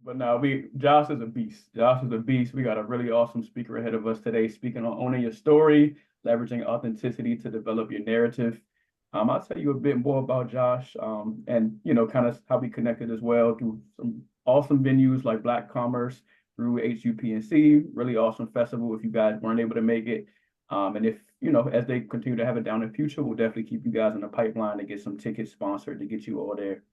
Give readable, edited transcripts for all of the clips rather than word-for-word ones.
But now Josh is a beast. Josh is a beast. We got a really awesome speaker ahead of us today, speaking on owning your story, leveraging authenticity to develop your narrative. I'll tell you a bit more about Josh, and kind of how we connected as well through some awesome venues like Black Commerce, through HUPNC, really awesome festival. If you guys weren't able to make it, and if as they continue to have it down in the future, we'll definitely keep you guys in the pipeline to get some tickets sponsored to get you all there.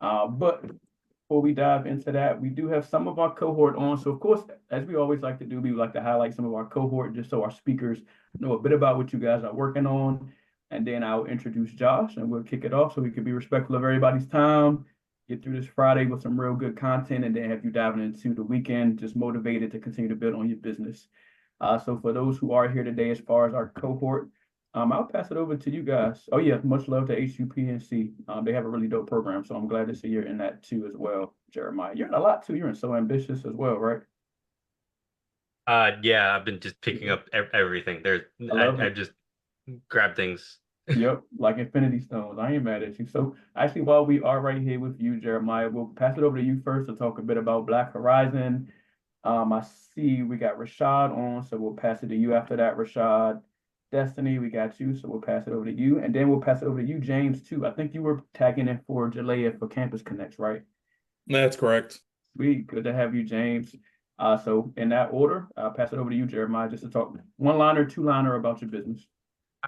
But before we dive into that, we do have some of our cohort on. So, of course, as we always like to do, we like to highlight some of our cohort just so our speakers know a bit about what you guys are working on. And then I'll introduce Josh and we'll kick it off so we can be respectful of everybody's time, get through this Friday with some real good content, and then have you diving into the weekend just motivated to continue to build on your business. So for those who are here today, as far as our cohort, I'll pass it over to you guys. Oh yeah, much love to HUPNC. They have a really dope program, so I'm glad to see you're in that too as well, Jeremiah. You're in a lot too. You're in So Ambitious as well, right? Yeah, I've been just picking up everything. I love I it. just grab things. Yep, like Infinity Stones. I ain't mad at you. So actually, while we are right here with you, Jeremiah, we'll pass it over to you first to talk a bit about Black Horizon. I see we got Rashad on, so we'll pass it to you after that, Rashad. Destiny, we got you, so we'll pass it over to you. And then we'll pass it over to you, James, too. I think you were tagging in for Jalea for Campus Connects, right? That's correct. Sweet. Good to have you, James. So in that order, I'll pass it over to you, Jeremiah, just to talk one-liner, two-liner about your business.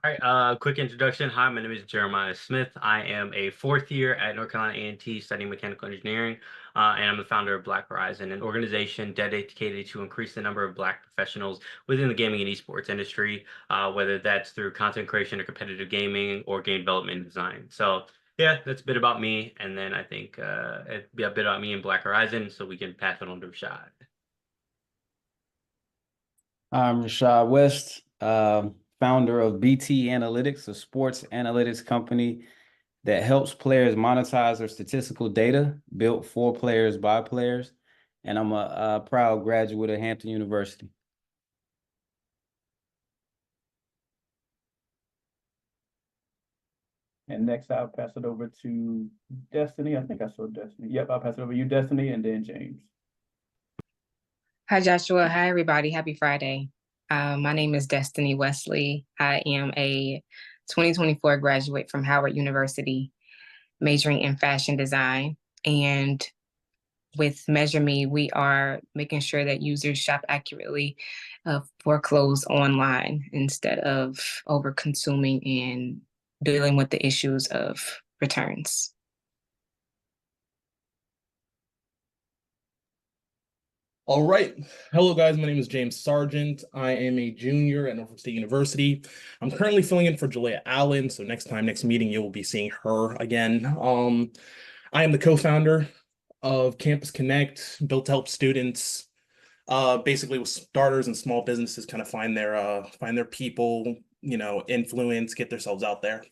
All right, quick introduction. Hi, my name is Jeremiah Smith. I am a fourth year at North Carolina A&T studying mechanical engineering, and I'm the founder of Black Horizon, an organization dedicated to increase the number of Black professionals within the gaming and esports industry, whether that's through content creation or competitive gaming or game development and design. So yeah, that's a bit about me, and then I think it'd be a bit about me and Black Horizon, so we can pass it on to Rashad. I'm Rashad West, founder of BT Analytics, a sports analytics company that helps players monetize their statistical data built for players by players. And I'm a proud graduate of Hampton University. And next, I'll pass it over to Destiny. I think I saw Destiny. Yep, I'll pass it over to you, Destiny, and then James. Hi, Joshua. Hi, everybody. Happy Friday. My name is Destiny Wesley. I am a 2024 graduate from Howard University, majoring in fashion design. And with Measure Me, we are making sure that users shop accurately for clothes online instead of over consuming and dealing with the issues of returns. All right. Hello, guys. My name is James Sargent. I am a junior at Norfolk State University. I'm currently filling in for Jalea Allen. So next meeting, you will be seeing her again. I am the co-founder of Campus Connect, built to help students, basically with starters and small businesses, kind of find their people, influence, get themselves out there.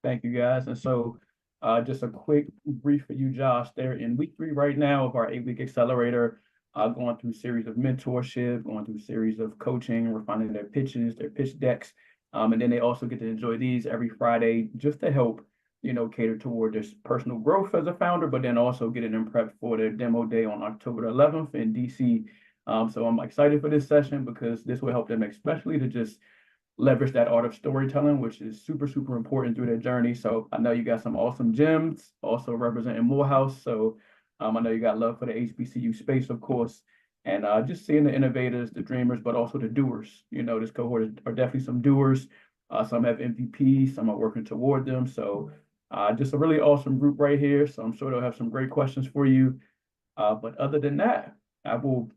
Thank you, guys. And so just a quick brief for you, Josh. They're in week 3 right now of our 8-week accelerator, going through a series of mentorship, going through a series of coaching, refining their pitches, their pitch decks. And then they also get to enjoy these every Friday just to help, cater toward their personal growth as a founder, but then also getting them prepped for their demo day on October 11th in DC. So I'm excited for this session because this will help them especially to just leverage that art of storytelling, which is super, super important through their journey. So I know you got some awesome gems also representing Morehouse. So I know you got love for the HBCU space, of course, and just seeing the innovators, the dreamers, but also the doers. This cohort are definitely some doers. Some have MVPs, some are working toward them. So just a really awesome group right here. So I'm sure they'll have some great questions for you. But other than that, I will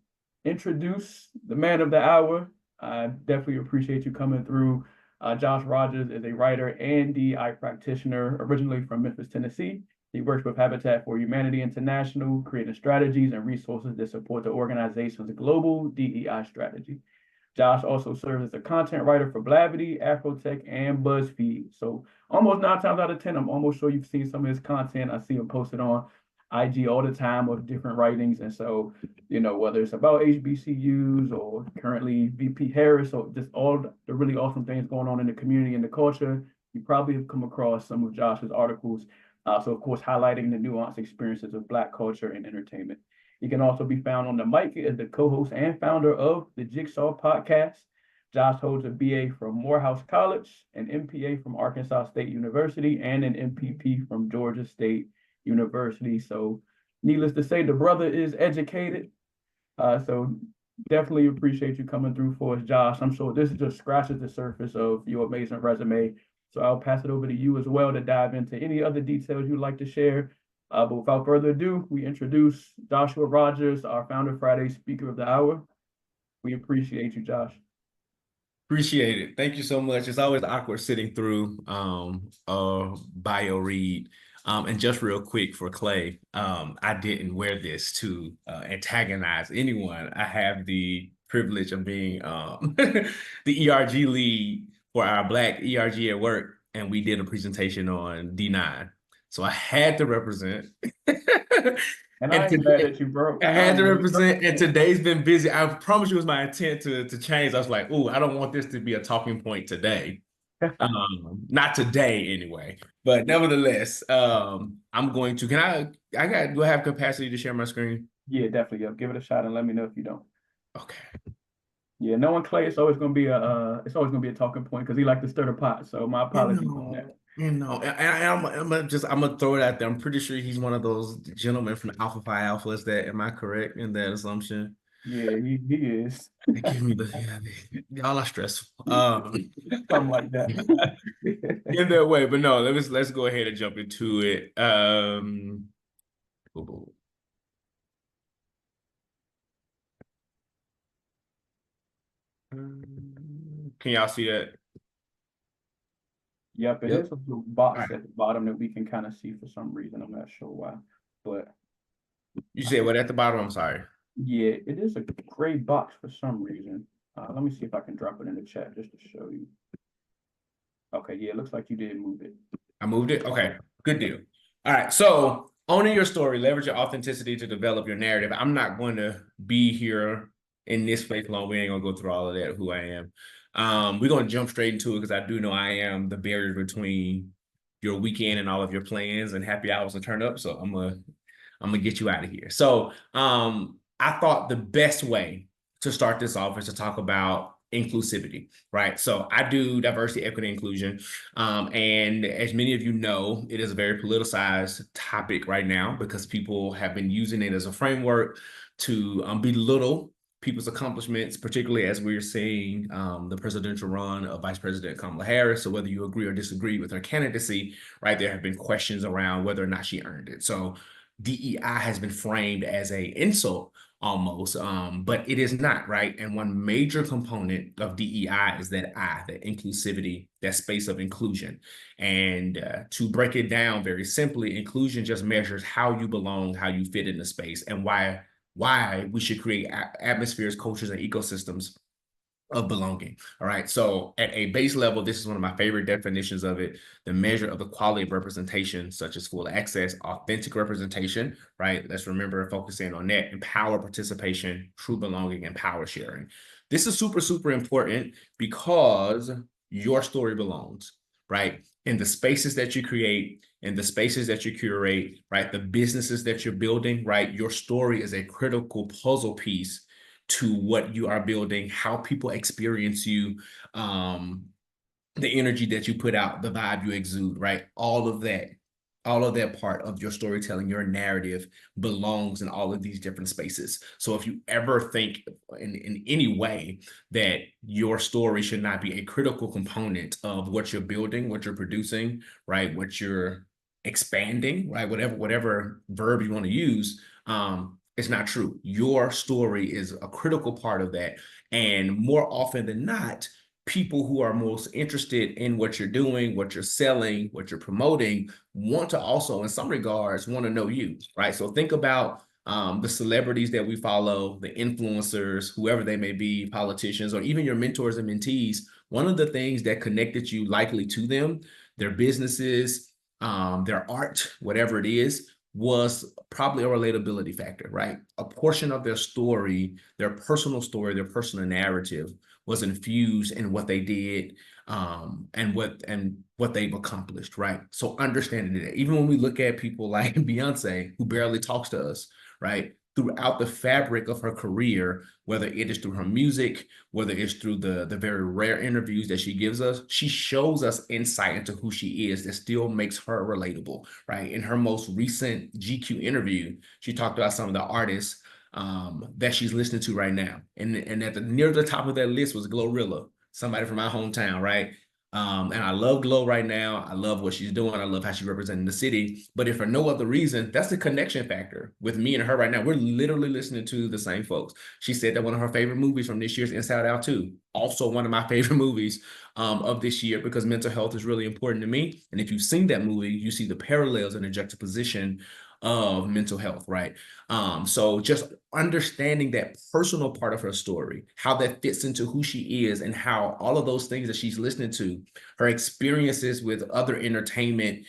introduce the man of the hour. I definitely appreciate you coming through. Josh Rodgers is a writer and DEI practitioner, originally from Memphis, Tennessee. He works with Habitat for Humanity International, creating strategies and resources that support the organization's global DEI strategy. Josh also serves as a content writer for Blavity, AfroTech, and Buzzfeed. So almost 9 times out of 10, I'm almost sure you've seen some of his content. I see him posted on IG all the time of different writings. And so, whether it's about HBCUs or currently VP Harris or just all the really awesome things going on in the community and the culture, you probably have come across some of Josh's articles. So of course, highlighting the nuanced experiences of Black culture and entertainment. He can also be found on the mic as the co-host and founder of the Jigsaw Podcast. Josh holds a BA from Morehouse College, an MPA from Arkansas State University, and an MPP from Georgia State University. So needless to say, the brother is educated. So definitely appreciate you coming through for us, Josh. I'm sure this just scratches the surface of your amazing resume. So I'll pass it over to you as well to dive into any other details you'd like to share. But without further ado, we introduce Joshua Rodgers, our Founder Friday Speaker of the Hour. We appreciate you, Josh. Appreciate it. Thank you so much. It's always awkward sitting through a bio read. And just real quick for Clay, I didn't wear this to antagonize anyone. I have the privilege of being the ERG lead for our Black ERG at work, and we did a presentation on D9. So I had to represent. And I ain't mad at you, bro. I had to represent, and today's been busy. I promise you it was my intent to change. I was like, oh, I don't want this to be a talking point today. Not today anyway, but nevertheless, I'm going to, do I have capacity to share my screen? Yeah, definitely. Give it a shot and let me know if you don't. Okay. Yeah, knowing Clay, it's always gonna be a talking point because he likes to stir the pot. So my apologies on that. And I'm gonna throw it out there. I'm pretty sure he's one of those gentlemen from Alpha Phi Alpha. Is that, am I correct in that assumption? Yeah, he is. They give me y'all are stressful. Something like that. In that way, but no, let's go ahead and jump into it. Can y'all see that? Yep, it is a blue box at the bottom that we can kind of see for some reason. I'm not sure why, but you said what at the bottom? I'm sorry. Yeah, it is a gray box for some reason. Let me see if I can drop it in the chat just to show you. Okay, yeah, it looks like you did move it. I moved it? Okay, good deal. All right, so owning your story, leverage your authenticity to develop your narrative. I'm not going to be here in this space long. We ain't gonna go through all of that, who I am. We're gonna jump straight into it because I do know I am the barrier between your weekend and all of your plans and happy hours to turn up. So I'm gonna get you out of here. So I thought the best way to start this off is to talk about inclusivity, right? So I do diversity, equity, inclusion. And as many of you know, it is a very politicized topic right now because people have been using it as a framework to belittle people's accomplishments, particularly as we're seeing the presidential run of Vice President Kamala Harris. So whether you agree or disagree with her candidacy, right, there have been questions around whether or not she earned it. So DEI has been framed as an insult almost, but it is not, right? And one major component of DEI is that inclusivity, that space of inclusion. And to break it down very simply, inclusion just measures how you belong, how you fit in the space, and why we should create atmospheres, cultures, and ecosystems of belonging. All right. So at a base level, this is one of my favorite definitions of it. The measure of the quality of representation, such as full access, authentic representation, right? Let's remember focusing on that, empower participation, true belonging, and power sharing. This is super, super important because your story belongs, right? In the spaces that you create, in the spaces that you curate, right? The businesses that you're building, right? Your story is a critical puzzle piece to what you are building, how people experience you, the energy that you put out, the vibe you exude, right? All of that part of your storytelling, your narrative belongs in all of these different spaces. So if you ever think in any way that your story should not be a critical component of what you're building, what you're producing, right? What you're expanding, right? Whatever verb you want to use, it's not true. Your story is a critical part of that. And more often than not, people who are most interested in what you're doing, what you're selling, what you're promoting, want to also, in some regards, want to know you, right? So think about the celebrities that we follow, the influencers, whoever they may be, politicians, or even your mentors and mentees. One of the things that connected you likely to them, their businesses, their art, whatever it is, was probably a relatability factor, right? A portion of their story, their personal narrative was infused in what they did, and what they've accomplished, right? So understanding that, even when we look at people like Beyonce, who barely talks to us, right? Throughout the fabric of her career, whether it is through her music, whether it's through the very rare interviews that she gives us, she shows us insight into who she is that still makes her relatable, right? In her most recent GQ interview, she talked about some of the artists that she's listening to right now. And near the top of that list was Glorilla, somebody from my hometown, right? And I love Glow right now. I love what she's doing. I love how she's representing the city. But if for no other reason, that's the connection factor with me and her right now. We're literally listening to the same folks. She said that one of her favorite movies from this year's Inside Out 2, also one of my favorite movies of this year, because mental health is really important to me. And if you've seen that movie, you see the parallels and the juxtaposition of mental health, right? So just understanding that personal part of her story, how that fits into who she is, and how all of those things that she's listening to, her experiences with other entertainment,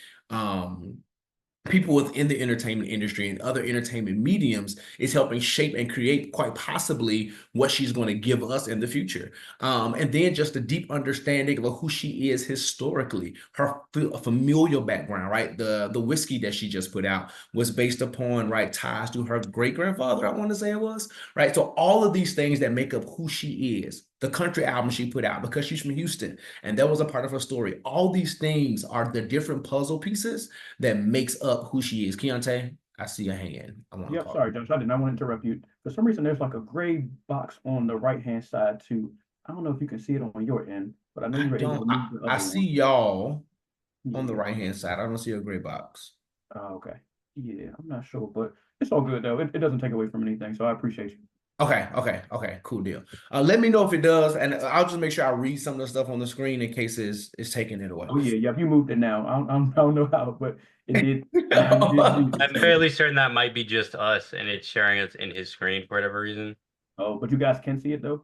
people within the entertainment industry and other entertainment mediums, is helping shape and create quite possibly what she's going to give us in the future. And then just a deep understanding of who she is historically, her familial background, right? The whiskey that she just put out was based upon, right, ties to her great-grandfather, I want to say it was, right? So all of these things that make up who she is, the country album she put out because she's from Houston, and that was a part of her story. All these things are the different puzzle pieces that makes up who she is. Keontae, I see a hand. Yep, sorry, Josh, I did not want to interrupt you. For some reason, there's like a gray box on the right-hand side too. I don't know if you can see it on your end, but I know you were able to move the other I see one. y'all on the Yeah. right-hand side. I don't see a gray box. Oh, okay. Yeah, I'm not sure, but it's all good though. It doesn't take away from anything, so I appreciate you. Okay, cool deal. Let me know if it does, and I'll just make sure I read some of the stuff on the screen in case it's taking it away. Oh yeah, yep, you moved it now. I don't know how, but it did. I'm fairly certain that might be just us, and it's sharing us in his screen for whatever reason. Oh, but you guys can see it though?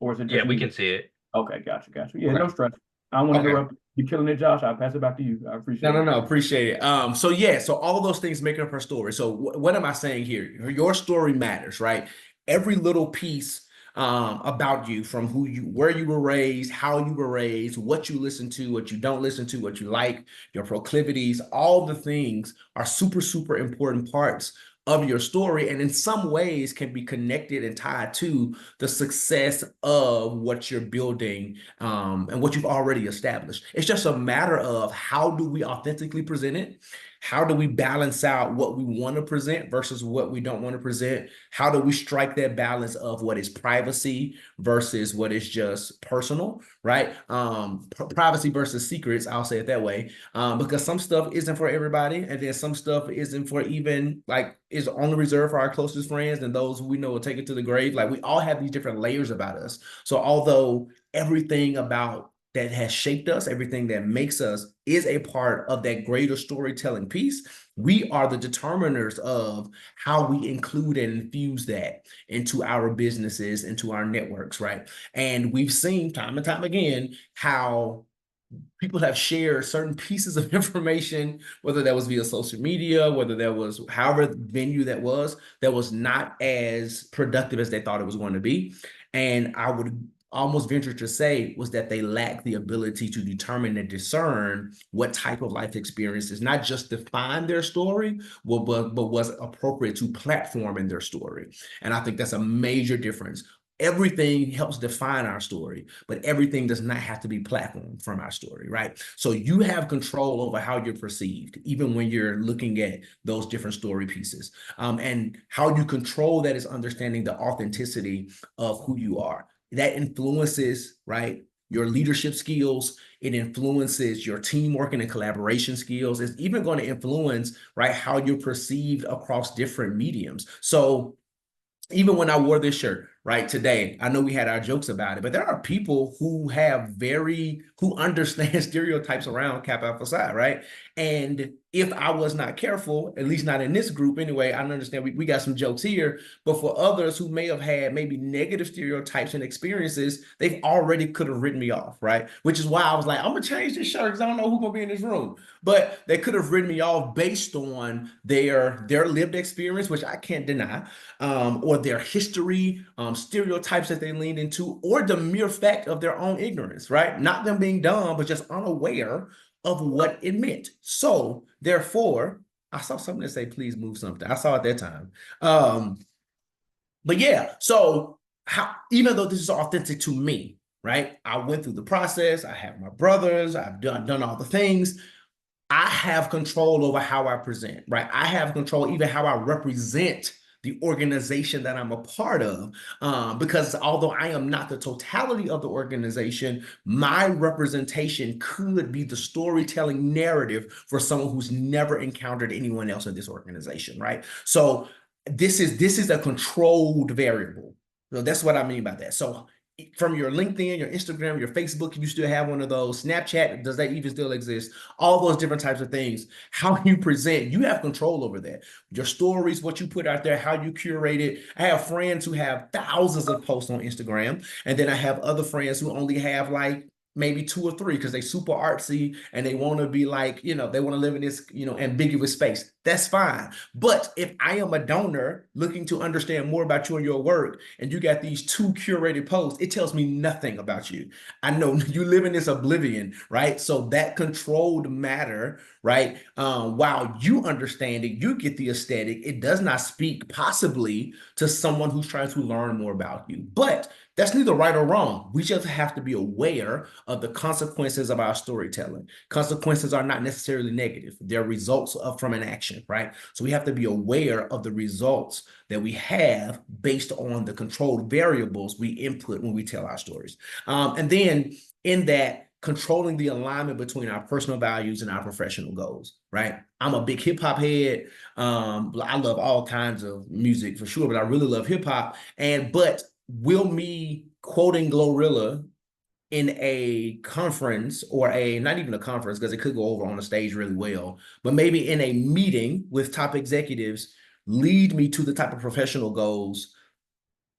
Or is it just Yeah, we me? can see it. Okay, gotcha. Yeah, Okay. no stress. I don't want to Okay. interrupt you. You're killing it, Josh. I'll pass it back to you. I appreciate it. No, appreciate it. So yeah, so all of those things make up her story. So what am I saying here? Your story matters, right? Every little piece about you, from where you were raised, how you were raised, what you listen to, what you don't listen to, what you like, your proclivities, all the things are super, super important parts of your story, and in some ways can be connected and tied to the success of what you're building and what you've already established. It's just a matter of how do we authentically present it? How do we balance out what we want to present versus what we don't want to present? How do we strike that balance of what is privacy versus what is just personal, right? Privacy versus secrets, I'll say it that way, because some stuff isn't for everybody, and then some stuff isn't for even, like, is only reserved for our closest friends and those who we know will take it to the grave. Like, we all have these different layers about us. So although everything about that has shaped us, everything that makes us is a part of that greater storytelling piece, we are the determiners of how we include and infuse that into our businesses, into our networks, right? And we've seen time and time again how people have shared certain pieces of information, whether that was via social media, whether that was however venue that was not as productive as they thought it was going to be. And I would almost venture to say was that they lack the ability to determine and discern what type of life experiences not just define their story, but was appropriate to platform in their story. And I think that's a major difference. Everything helps define our story, but everything does not have to be platformed from our story, right? So you have control over how you're perceived, even when you're looking at those different story pieces. And how you control that is understanding the authenticity of who you are. That influences, right, your leadership skills. It influences your teamwork and collaboration skills. It's even going to influence, right, how you're perceived across different mediums. So even when I wore this shirt, right, today, I know we had our jokes about it, but there are people who understand stereotypes around Kappa Alpha Psi, right? And if I was not careful, at least not in this group anyway, I understand we got some jokes here, but for others who may have had maybe negative stereotypes and experiences, they've already could have written me off, right? Which is why I was like, I'm gonna change this shirt because I don't know who's gonna be in this room. But they could have written me off based on their lived experience, which I can't deny, or their history, stereotypes that they leaned into, or the mere fact of their own ignorance, right? Not them being dumb, but just unaware of what it meant. So therefore, I saw something that say, please move something. I saw it that time. But yeah, so even though this is authentic to me, right? I went through the process. I have my brothers. I've done all the things. I have control over how I present, right? I have control even how I represent the organization that I'm a part of, because although I am not the totality of the organization, my representation could be the storytelling narrative for someone who's never encountered anyone else in this organization, right? So this is a controlled variable. So that's what I mean by that. So from your LinkedIn, your Instagram, your Facebook, you still have one of those. Snapchat, does that even still exist? All those different types of things. How you present, you have control over that. Your stories, what you put out there, how you curate it. I have friends who have thousands of posts on Instagram, and then I have other friends who only have like maybe 2 or 3 because they super artsy and they want to be like, they want to live in this, ambiguous space. That's fine. But if I am a donor looking to understand more about you and your work, and you got these 2 curated posts, it tells me nothing about you. I know you live in this oblivion, right? So that controlled matter, right? While you understand it, you get the aesthetic, it does not speak possibly to someone who's trying to learn more about you. But that's neither right or wrong. We just have to be aware of the consequences of our storytelling. Consequences are not necessarily negative. They're results from an action, right? So we have to be aware of the results that we have based on the controlled variables we input when we tell our stories. And then in that, controlling the alignment between our personal values and our professional goals, right? I'm a big hip hop head. I love all kinds of music for sure, but I really love hip hop. But will me quoting Glorilla in a conference, or not even a conference, because it could go over on a stage really well, but maybe in a meeting with top executives, lead me to the type of professional goals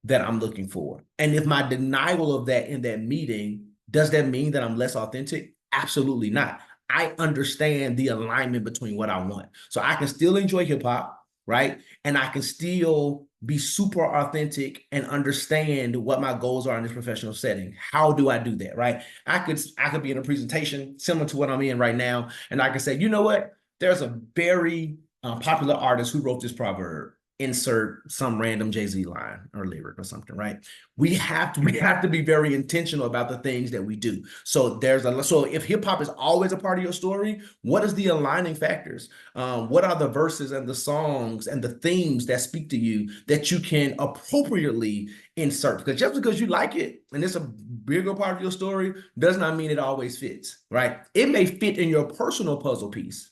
that I'm looking for? And if my denial of that in that meeting, does that mean that I'm less authentic? Absolutely not. I understand the alignment between what I want. So I can still enjoy hip hop, right? And I can still be super authentic and understand what my goals are in this professional setting. How do I do that, right? I could be in a presentation similar to what I'm in right now, and I can say, you know what? There's a very popular artist who wrote this proverb. Insert some random Jay-Z line or lyric or something, right? We have to be very intentional about the things that we do. So so if hip hop is always a part of your story, what is the aligning factors? What are the verses and the songs and the themes that speak to you that you can appropriately insert? Because just because you like it and it's a bigger part of your story does not mean it always fits, right? It may fit in your personal puzzle piece,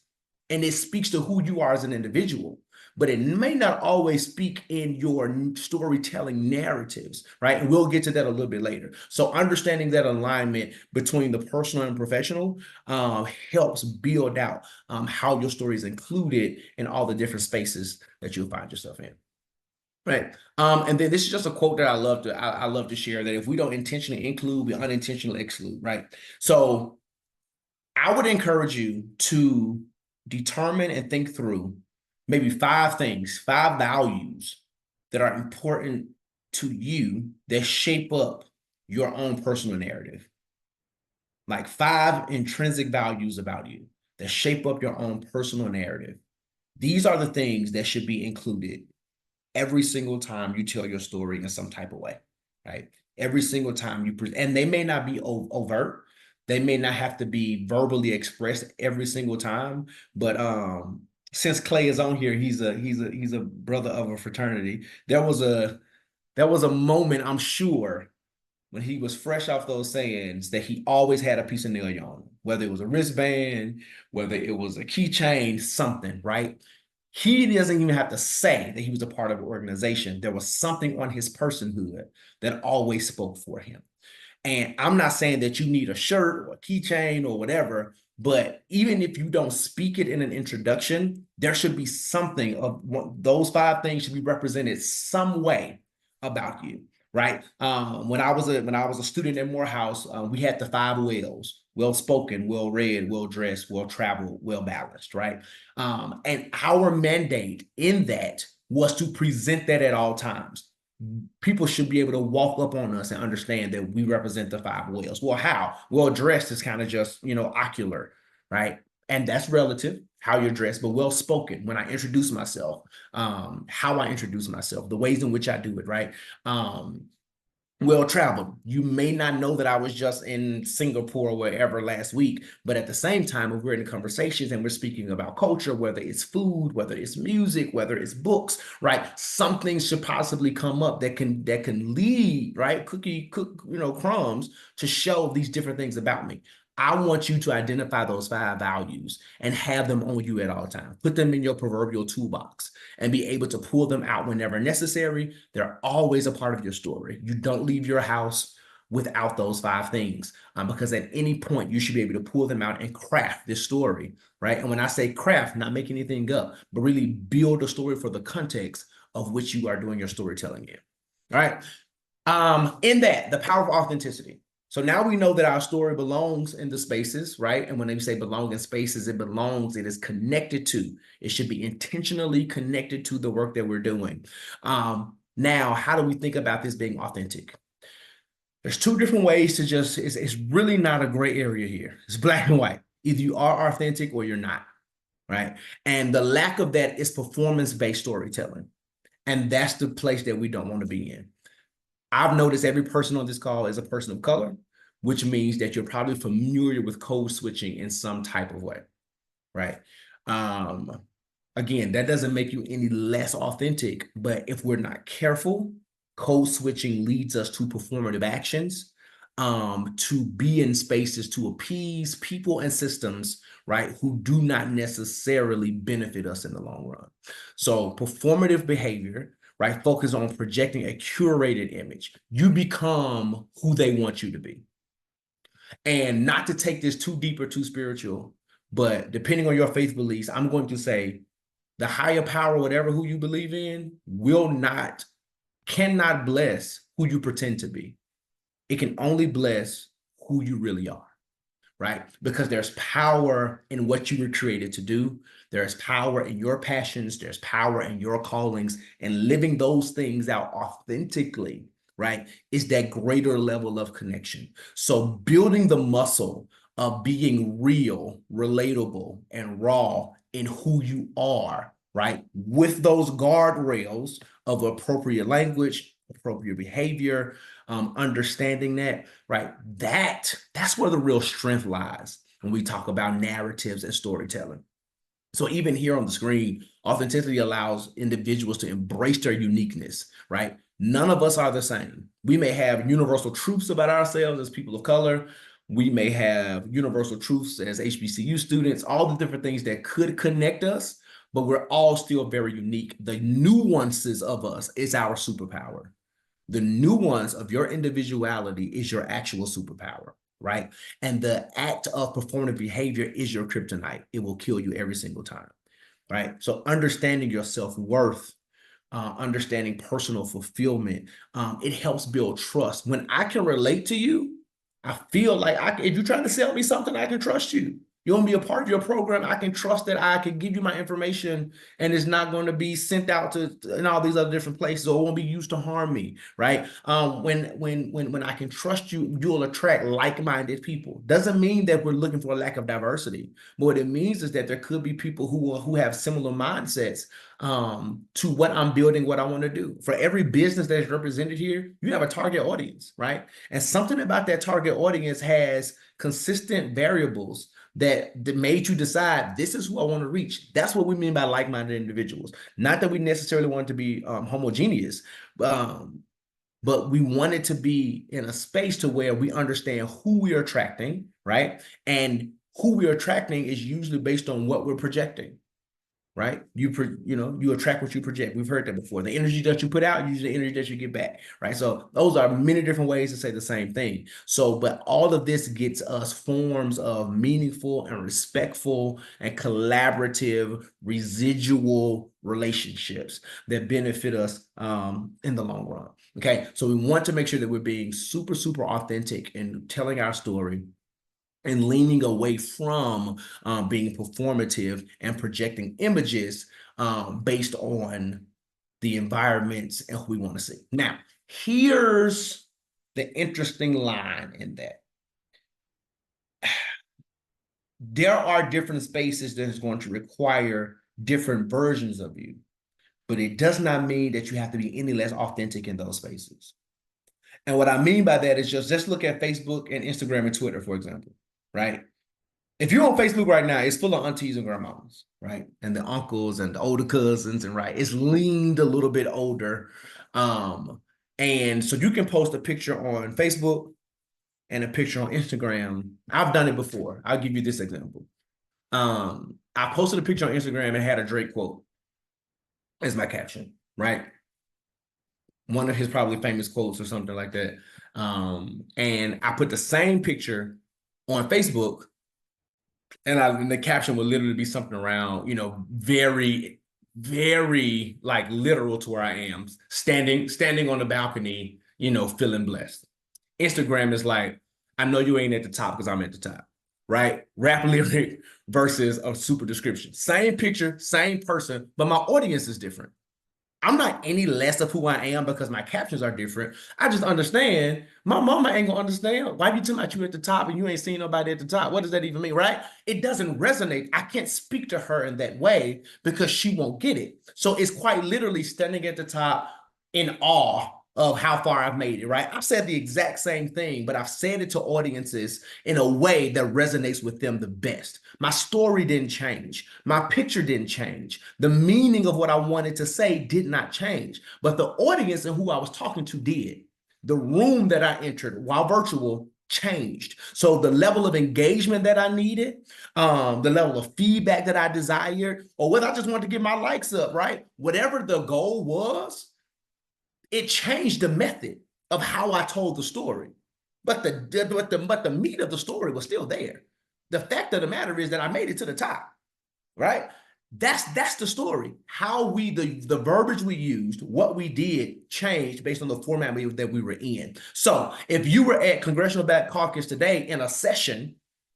and it speaks to who you are as an individual, but it may not always speak in your storytelling narratives, right? And we'll get to that a little bit later. So understanding that alignment between the personal and professional helps build out how your story is included in all the different spaces that you'll find yourself in. Right. And then this is just a quote that I love to share, that if we don't intentionally include, we unintentionally exclude, right? So I would encourage you to determine and think through maybe 5 values that are important to you that shape up your own personal narrative. Like 5 intrinsic values about you that shape up your own personal narrative. These are the things that should be included every single time you tell your story in some type of way, right? Every single time and they may not be overt. They may not have to be verbally expressed every single time, but since Clay is on here, he's a brother of a fraternity. There was a moment, I'm sure, when he was fresh off those sayings, that he always had a piece of nail on him, whether it was a wristband, whether it was a keychain, something, right? He doesn't even have to say that he was a part of an organization. There was something on his personhood that always spoke for him. And I'm not saying that you need a shirt or a keychain or whatever, but even if you don't speak it in an introduction, there should be something of those 5 things should be represented some way about you, right? When I was a student at Morehouse, we had the 5 wells: well-spoken, well-read, well-dressed, well-traveled, well-balanced, right? And our mandate in that was to present that at all times. people should be able to walk up on us and understand that we represent the five whales. Well, how? Well, dressed is kind of just, ocular, right? And that's relative, how you're dressed, but well-spoken when I introduce myself, how I introduce myself, the ways in which I do it, right? Well-traveled. You may not know that I was just in Singapore or wherever last week, but at the same time, if we're in conversations and we're speaking about culture, whether it's food, whether it's music, whether it's books, right? Something should possibly come up that can lead, right? Crumbs to show these different things about me. I want you to identify those five values and have them on you at all times. Put them in your proverbial toolbox and be able to pull them out whenever necessary. They're always a part of your story. You don't leave your house without those five things, because at any point you should be able to pull them out and craft this story, right? And when I say craft, not make anything up, but really build a story for the context of which you are doing your storytelling in. All right. In that, the power of authenticity. So now we know that our story belongs in the spaces, right? And when they say belong in spaces, it is connected to, it should be intentionally connected to the work that we're doing. Now, how do we think about this being authentic? There's two different ways to it's really not a gray area here. It's black and white. Either you are authentic or you're not, right? And the lack of that is performance-based storytelling. And that's the place that we don't want to be in. I've noticed every person on this call is a person of color, which means that you're probably familiar with code switching in some type of way, right? Again, that doesn't make you any less authentic, but if we're not careful, code switching leads us to performative actions, to be in spaces to appease people and systems, right, who do not necessarily benefit us in the long run. So performative behavior, right, focus on projecting a curated image. You become who they want you to be. And not to take this too deep or too spiritual, but depending on your faith beliefs, I'm going to say the higher power, whatever who you believe in, cannot bless who you pretend to be. It can only bless who you really are, right? Because there's power in what you were created to do. There's power in your passions. There's power in your callings, and living those things out authentically, right, is that greater level of connection. So building the muscle of being real, relatable, and raw in who you are, right, with those guardrails of appropriate language, appropriate behavior, understanding that, right, that's where the real strength lies when we talk about narratives and storytelling. So even here on the screen, authenticity allows individuals to embrace their uniqueness, right? None of us are the same. We may have universal truths about ourselves as people of color. We may have universal truths as HBCU students, all the different things that could connect us, but we're all still very unique. The nuances of us is our superpower. The nuance of your individuality is your actual superpower, right? And the act of performative behavior is your kryptonite. It will kill you every single time, right? So understanding your self-worth, understanding personal fulfillment, it helps build trust. When I can relate to you, I feel like if you're trying to sell me something, I can trust you. You want to be a part of your program, I can trust that I can give you my information and it's not going to be sent out to in all these other different places, or it won't be used to harm me, right? When I can trust you, you'll attract like-minded people. Doesn't mean that we're looking for a lack of diversity, but what it means is that there could be people who have similar mindsets to what I'm building, what I want to do. For every business that is represented here, you have a target audience, right? And something about that target audience has consistent variables that made you decide this is who I want to reach. That's what we mean by like-minded individuals. Not that we necessarily want to be homogeneous, but we want it to be in a space to where we understand who we are attracting, right? And who we are attracting is usually based on what we're projecting, right? You attract what you project. We've heard that before. The energy that you put out, usually the energy that you get back, right? So those are many different ways to say the same thing. So, but all of this gets us forms of meaningful and respectful and collaborative residual relationships that benefit us in the long run. Okay, so we want to make sure that we're being super, super authentic in telling our story and leaning away from being performative and projecting images based on the environments, and who we want to see. Now, here's the interesting line in that. There are different spaces that is going to require different versions of you, but it does not mean that you have to be any less authentic in those spaces. And what I mean by that is just look at Facebook and Instagram and Twitter, for example, right? If you're on Facebook right now, it's full of aunties and grandmas, right? And the uncles and the older cousins, and right, it's leaned a little bit older. And so you can post a picture on Facebook and a picture on Instagram. I've done it before. I'll give you this example. I posted a picture on Instagram and had a Drake quote as my caption, right? One of his probably famous quotes or something like that. And I put the same picture on Facebook, and the caption would literally be something around, very, very like literal to where I am, standing on the balcony, feeling blessed. Instagram is like, I know you ain't at the top because I'm at the top, right? Rap lyric versus a super description. Same picture, same person, but my audience is different. I'm not any less of who I am because my captions are different. I just understand my mama ain't gonna understand. Why you talking about you at the top and you ain't seen nobody at the top? What does that even mean, right? It doesn't resonate. I can't speak to her in that way because she won't get it. So it's quite literally standing at the top in awe of how far I've made it, right? I've said the exact same thing, but I've said it to audiences in a way that resonates with them the best. My story didn't change. My picture didn't change. The meaning of what I wanted to say did not change, but the audience and who I was talking to did. The room that I entered while virtual changed. So the level of engagement that I needed, the level of feedback that I desired, or whether I just wanted to get my likes up, right? Whatever the goal was, it changed the method of how I told the story. But the meat of the story was still there. The fact of the matter is that I made it to the top, right? That's the story. How the verbiage we used, what we did changed based on the format that we were in. So if you were at Congressional Black Caucus today in a session,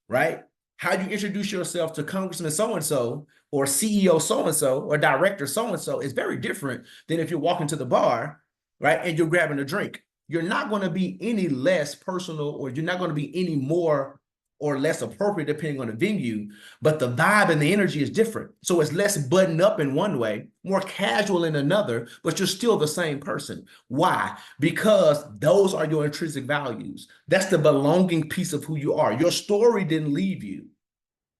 right? How you introduce yourself to Congressman so-and-so or CEO so-and-so or director so-and-so is very different than if you're walking to the bar, right, and you're grabbing a drink. You're not going to be any less personal, or you're not going to be any more or less appropriate depending on the venue, but the vibe and the energy is different. So it's less buttoned up in one way, more casual in another, but you're still the same person. Why? Because those are your intrinsic values. That's the belonging piece of who you are. Your story didn't leave you,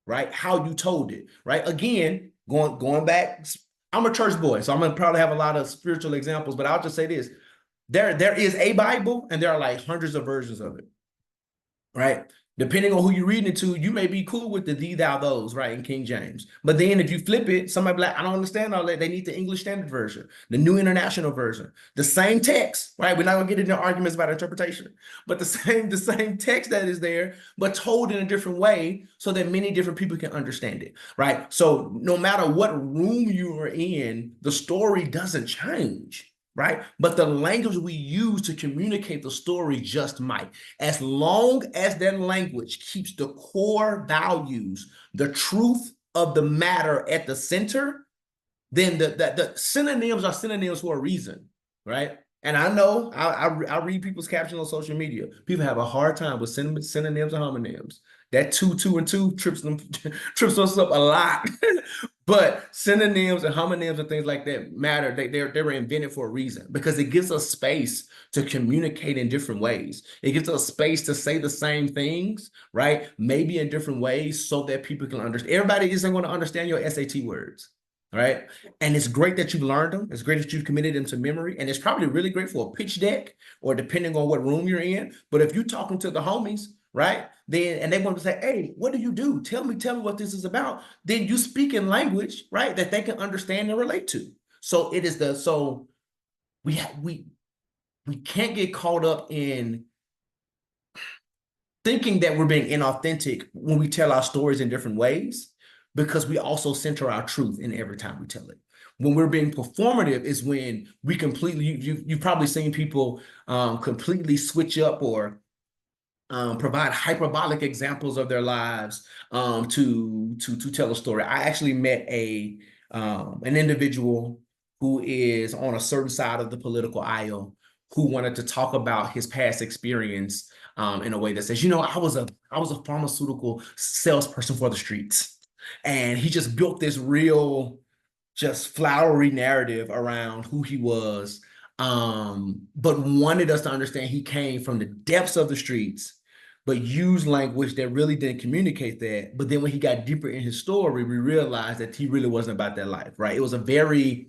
right? How you told it, right? Again, going back, I'm a church boy, so I'm gonna probably have a lot of spiritual examples, but I'll just say this. There is a Bible, and there are like hundreds of versions of it, right? Depending on who you're reading it to, you may be cool with the thee, thou, those, right, in King James. But then if you flip it, somebody be like, I don't understand all that. They need the English Standard Version, the New International Version, the same text, right? We're not gonna get into arguments about interpretation, but the same text that is there, but told in a different way so that many different people can understand it, right? So no matter what room you are in, the story doesn't change, right? But the language we use to communicate the story just might. As long as that language keeps the core values, the truth of the matter at the center, then the synonyms are synonyms for a reason, right? And I know I read people's captions on social media. People have a hard time with synonyms and homonyms. That two and two trips us up a lot. But synonyms and homonyms and things like that matter. They were invented for a reason, because it gives us space to communicate in different ways. It gives us space to say the same things, right? Maybe in different ways so that people can understand. Everybody isn't going to understand your SAT words, right? And it's great that you've learned them. It's great that you've committed them to memory. And it's probably really great for a pitch deck or depending on what room you're in. But if you're talking to the homies, right, then, and they want to say, hey, what do you do? Tell me what this is about. Then you speak in language, right, that they can understand and relate to. So it is so we can't get caught up in thinking that we're being inauthentic when we tell our stories in different ways, because we also center our truth in every time we tell it. When we're being performative is when we completely, you've probably seen people completely switch up or provide hyperbolic examples of their lives to tell a story. I actually met an individual who is on a certain side of the political aisle, who wanted to talk about his past experience in a way that says, I was a pharmaceutical salesperson for the streets. And he just built this real, just flowery narrative around who he was, but wanted us to understand he came from the depths of the streets, but used language that really didn't communicate that. But then when he got deeper in his story, we realized that he really wasn't about that life, right? It was a very,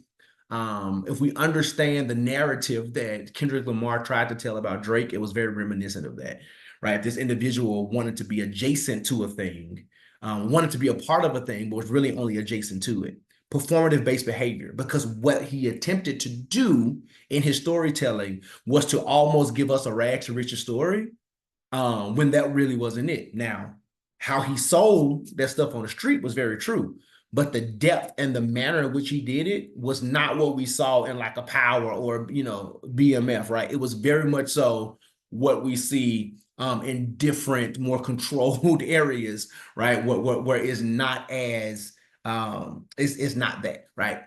if we understand the narrative that Kendrick Lamar tried to tell about Drake, it was very reminiscent of that, right? This individual wanted to be adjacent to a thing, wanted to be a part of a thing, but was really only adjacent to it. Performative-based behavior, because what he attempted to do in his storytelling was to almost give us a rags to riches story, when that really wasn't it. Now, how he sold that stuff on the street was very true, but the depth and the manner in which he did it was not what we saw in like a Power or, BMF, right? It was very much so what we see in different, more controlled areas, right? Where is not as, it's not that, right?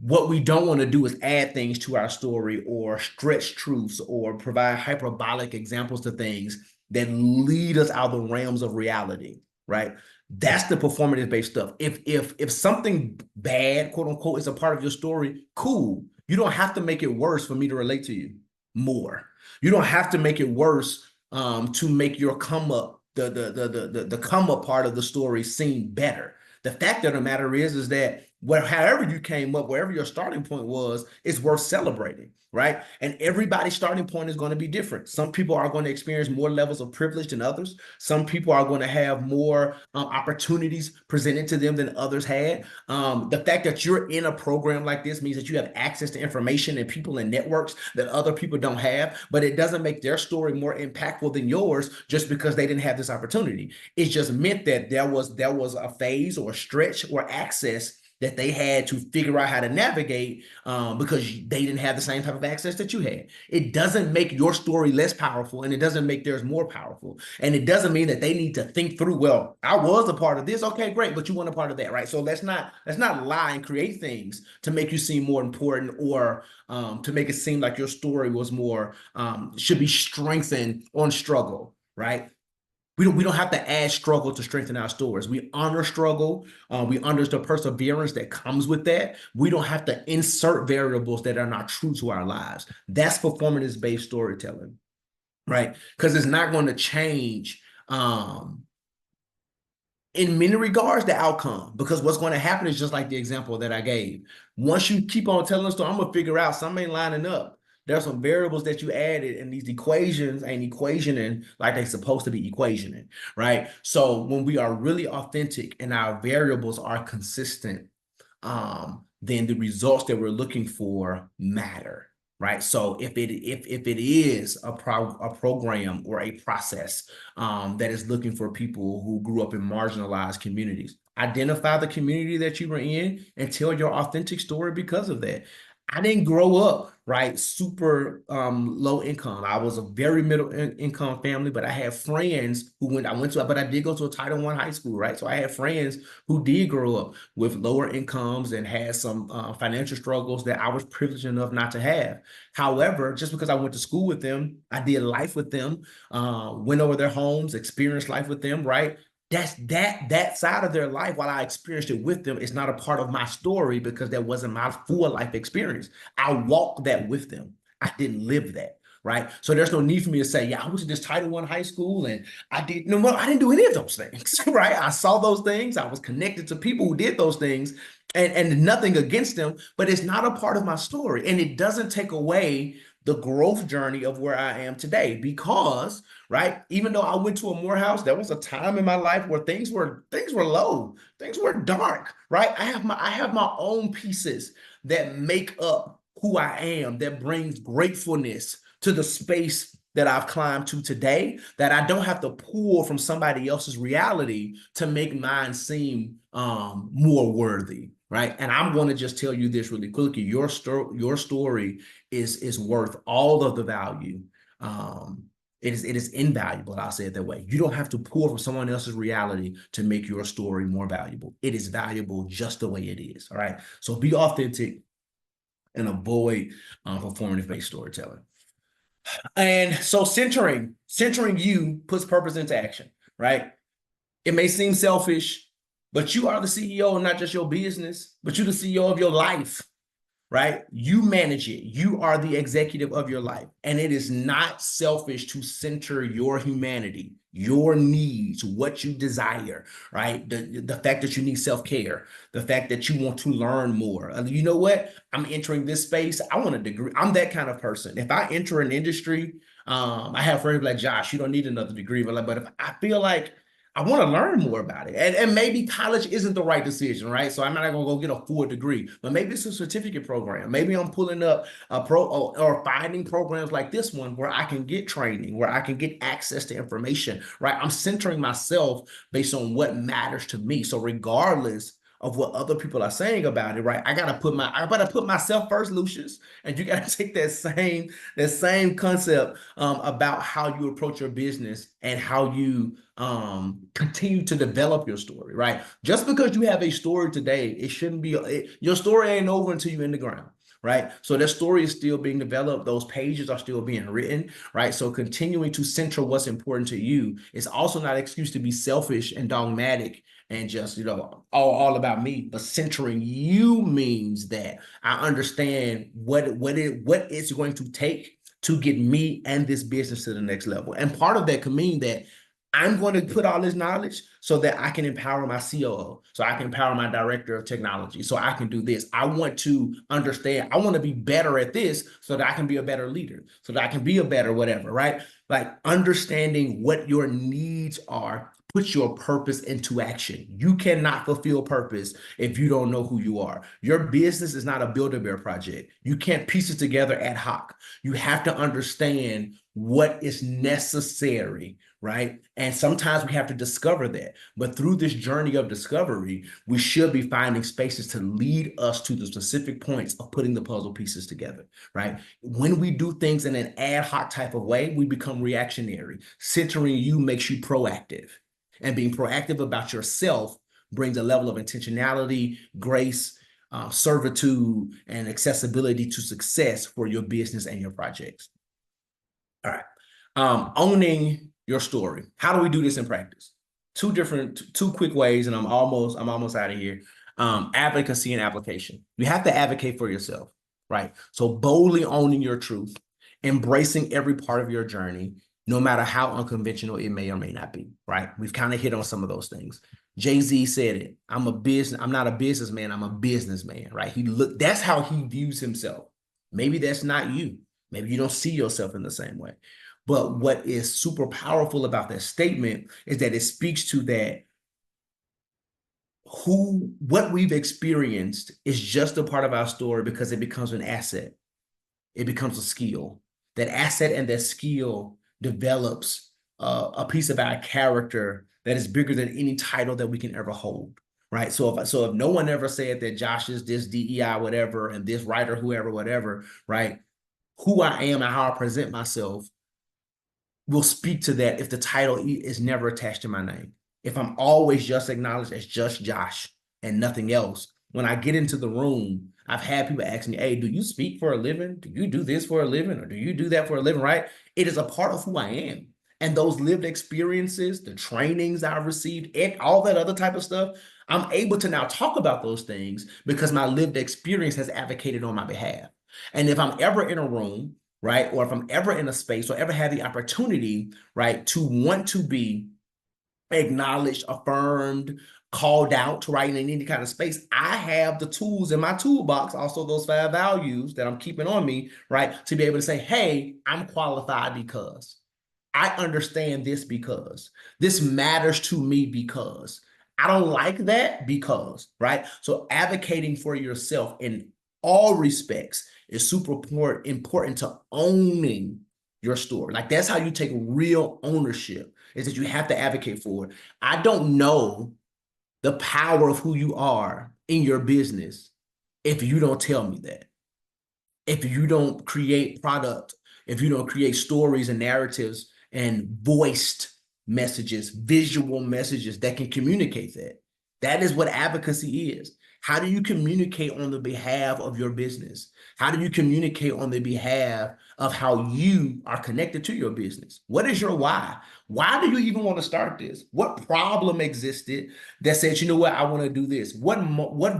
What we don't want to do is add things to our story or stretch truths or provide hyperbolic examples to things that lead us out of the realms of reality, right? That's the performative-based stuff. If something bad, quote unquote, is a part of your story, cool. You don't have to make it worse for me to relate to you more. You don't have to make it worse to make your come up, the come up part of the story seem better. The fact of the matter is that however you came up, wherever your starting point was, is worth celebrating, right? And everybody's starting point is going to be different. Some people are going to experience more levels of privilege than others. Some people are going to have more opportunities presented to them than others had. The fact that you're in a program like this means that you have access to information and people and networks that other people don't have, but it doesn't make their story more impactful than yours just because they didn't have this opportunity. It just meant that there was a phase or a stretch or access that they had to figure out how to navigate because they didn't have the same type of access that you had. It doesn't make your story less powerful, and it doesn't make theirs more powerful. And it doesn't mean that they need to think through, well, I was a part of this. Okay, great, but you weren't a part of that, right? So let's not lie and create things to make you seem more important or to make it seem like your story was more, should be strengthened on struggle, right? We don't have to add struggle to strengthen our stories. We honor struggle. We honor the perseverance that comes with that. We don't have to insert variables that are not true to our lives. That's performance-based storytelling, right? Because it's not going to change, in many regards, the outcome. Because what's going to happen is just like the example that I gave. Once you keep on telling the story, I'm going to figure out something ain't lining up. There's some variables that you added, and these equations ain't equationing like they're supposed to be equationing, right? So when we are really authentic and our variables are consistent, then the results that we're looking for matter, right? So if it is a program or a process that is looking for people who grew up in marginalized communities, identify the community that you were in and tell your authentic story because of that. I didn't grow up, right, super low income. I was a very middle income family, but I had friends but I did go to a Title I high school, right? So I had friends who did grow up with lower incomes and had some financial struggles that I was privileged enough not to have. However, just because I went to school with them, I did life with them, went over their homes, experienced life with them, right? That side of their life, while I experienced it with them, is not a part of my story because that wasn't my full life experience. I walked that with them. I didn't live that, right? So there's no need for me to say, yeah, I went to this Title I high school and I didn't do any of those things, right? I saw those things. I was connected to people who did those things and nothing against them, but it's not a part of my story. And it doesn't take away the growth journey of where I am today because, right, even though I went to a Morehouse, there was a time in my life where things were low, things were dark, right? I have my own pieces that make up who I am, that brings gratefulness to the space that I've climbed to today, that I don't have to pull from somebody else's reality to make mine seem more worthy, right? And I'm going to just tell you this really quickly. Your story is worth all of the value. It is invaluable. I'll say it that way. You don't have to pull from someone else's reality to make your story more valuable. It is valuable just the way it is. All right. So be authentic. and avoid performance-based storytelling. And so centering you puts purpose into action, right? It may seem selfish, but you are the CEO of not just your business, but you're the CEO of your life, right? You manage it. You are the executive of your life. And it is not selfish to center your humanity, your needs, what you desire, right? The fact that you need self-care, the fact that you want to learn more. You know what? I'm entering this space. I want a degree. I'm that kind of person. If I enter an industry, I have friends like, Josh, you don't need another degree. But if I feel like I want to learn more about it. And maybe college isn't the right decision, right? So I'm not going to go get a full degree, but maybe it's a certificate program. Maybe I'm pulling up a or finding programs like this one where I can get training, where I can get access to information, right? I'm centering myself based on what matters to me. So regardless of what other people are saying about it, right? I gotta put myself first, Lucius. And you gotta take that same concept about how you approach your business and how you continue to develop your story, right? Just because you have a story today, it shouldn't be your story ain't over until you're in the ground. Right. So that story is still being developed. Those pages are still being written. Right. So continuing to center what's important to you is also not an excuse to be selfish and dogmatic and just, all about me. But centering you means that I understand what it's going to take to get me and this business to the next level. And part of that can mean that I'm going to put all this knowledge so that I can empower my COO, so I can empower my director of technology, so I can do this. I want to understand. I want to be better at this so that I can be a better leader, so that I can be a better whatever, right? Like understanding what your needs are puts your purpose into action. You cannot fulfill purpose if you don't know who you are. Your business is not a Build-A-Bear project. You can't piece it together ad hoc. You have to understand what is necessary, right? And sometimes we have to discover that. But through this journey of discovery, we should be finding spaces to lead us to the specific points of putting the puzzle pieces together, right? When we do things in an ad hoc type of way, we become reactionary. Centering you makes you proactive. And being proactive about yourself brings a level of intentionality, grace, servitude, and accessibility to success for your business and your projects. All right. Owning your story. How do we do this in practice? Two quick ways, and I'm almost out of here. Advocacy and application. You have to advocate for yourself, right? So boldly owning your truth, embracing every part of your journey, no matter how unconventional it may or may not be, right? We've kind of hit on some of those things. Jay-Z said it. I'm not a businessman, I'm a businessman, right? That's how he views himself. Maybe that's not you. Maybe you don't see yourself in the same way. But what is super powerful about that statement is that it speaks to that what we've experienced is just a part of our story because it becomes an asset. It becomes a skill. That asset and that skill develops a piece of our character that is bigger than any title that we can ever hold, right? So if no one ever said that Josh is this DEI whatever and this writer whoever whatever, right? Who I am and how I present myself will speak to that if the title is never attached to my name. If I'm always just acknowledged as just Josh and nothing else, when I get into the room, I've had people ask me, hey, do you speak for a living? Do you do this for a living? Or do you do that for a living, right? It is a part of who I am. And those lived experiences, the trainings I've received, and all that other type of stuff, I'm able to now talk about those things because my lived experience has advocated on my behalf. And if I'm ever in a room, right, or if I'm ever in a space or ever have the opportunity, right, to want to be acknowledged, affirmed, called out, right, in any kind of space, I have the tools in my toolbox, also those 5 values that I'm keeping on me, right, to be able to say, hey, I'm qualified because I understand this, because this matters to me, because I don't like that, because, right? So advocating for yourself in all respects is super important to owning your story. Like that's how you take real ownership, is that you have to advocate for it. I don't know the power of who you are in your business if you don't tell me that. If you don't create product, if you don't create stories and narratives and voiced messages, visual messages that can communicate that. That is what advocacy is. How do you communicate on the behalf of your business? How do you communicate on the behalf of how you are connected to your business? What is your why? Why do you even want to start this? What problem existed that said, you know what, I want to do this? What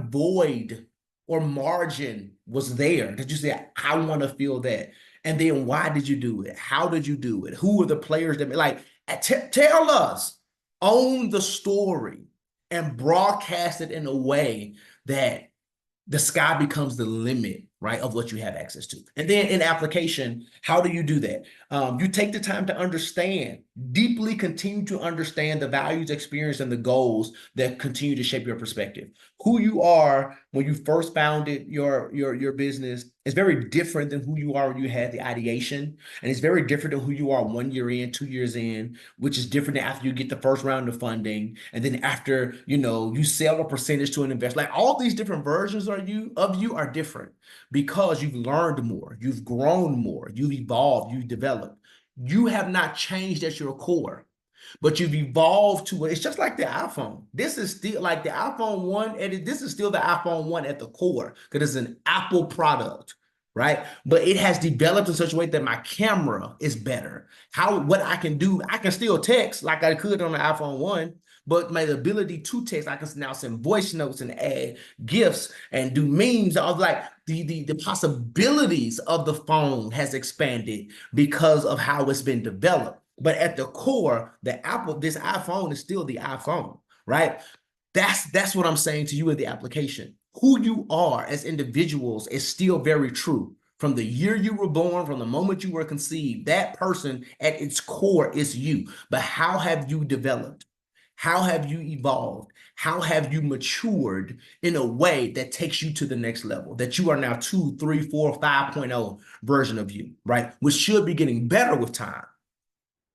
void or margin was there that you said, I want to fill that? And then why did you do it? How did you do it? Who were the players that, like, tell us, own the story and broadcast it in a way that the sky becomes the limit, right, of what you have access to. And then in application, how do you do that? You take the time to understand, deeply continue to understand the values, experience, and the goals that continue to shape your perspective. Who you are when you first founded your business is very different than who you are when you had the ideation. And it's very different than who you are 1 year in, 2 years in, which is different than after you get the first round of funding. And then after, you sell a percentage to an investor. Like, all these different versions of you are different because you've learned more, you've grown more, you've evolved, you've developed. You have not changed at your core, but you've evolved to it. It's just like the iPhone. This is still like the iPhone 1, and this is still the iPhone 1 at the core because it's an Apple product, right? But it has developed in such a way that my camera is better. What I can do, I can still text like I could on the iPhone 1, but my ability to text, I can now send voice notes and add GIFs and do memes. I was like, the possibilities of the phone has expanded because of how it's been developed. But at the core, this iPhone is still the iPhone, right? That's what I'm saying to you in the application. Who you are as individuals is still very true. From the year you were born, from the moment you were conceived, that person at its core is you. But how have you developed? How have you evolved? How have you matured in a way that takes you to the next level, that you are now 2, 3, 4, 5.0 version of you, right? Which should be getting better with time,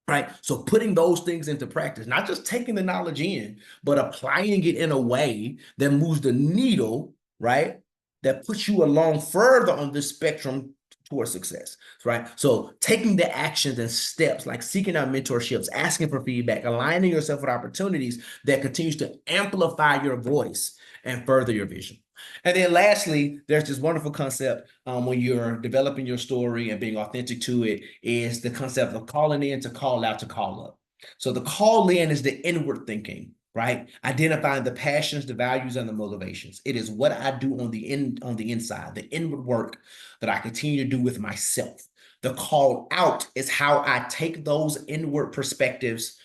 right? So putting those things into practice, not just taking the knowledge in, but applying it in a way that moves the needle, right? That puts you along further on this spectrum towards success, right? So taking the actions and steps like seeking out mentorships, asking for feedback, aligning yourself with opportunities that continues to amplify your voice and further your vision. And then lastly, there's this wonderful concept when you're developing your story and being authentic to it, is the concept of calling in to call out to call up. So the call in is the inward thinking, right? Identifying the passions, the values, and the motivations. It is what I do on the inside, the inward work that I continue to do with myself. The call out is how I take those inward perspectives,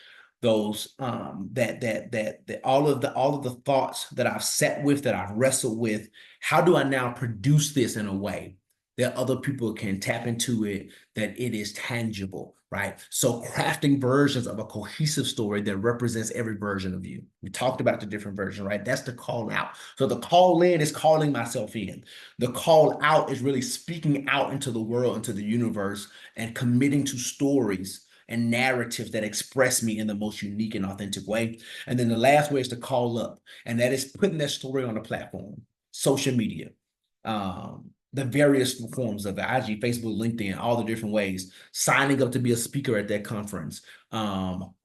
those that all of the thoughts that I've sat with, that I've wrestled with. How do I now produce this in a way that other people can tap into it, that it is tangible, right? So crafting versions of a cohesive story that represents every version of you. We talked about the different versions, right? That's the call out. So the call in is calling myself in. The call out is really speaking out into the world, into the universe, and committing to stories and narratives that express me in the most unique and authentic way. And then the last way is to call up, and that is putting that story on a platform, social media, the various forms of the IG, Facebook, LinkedIn, all the different ways, signing up to be a speaker at that conference,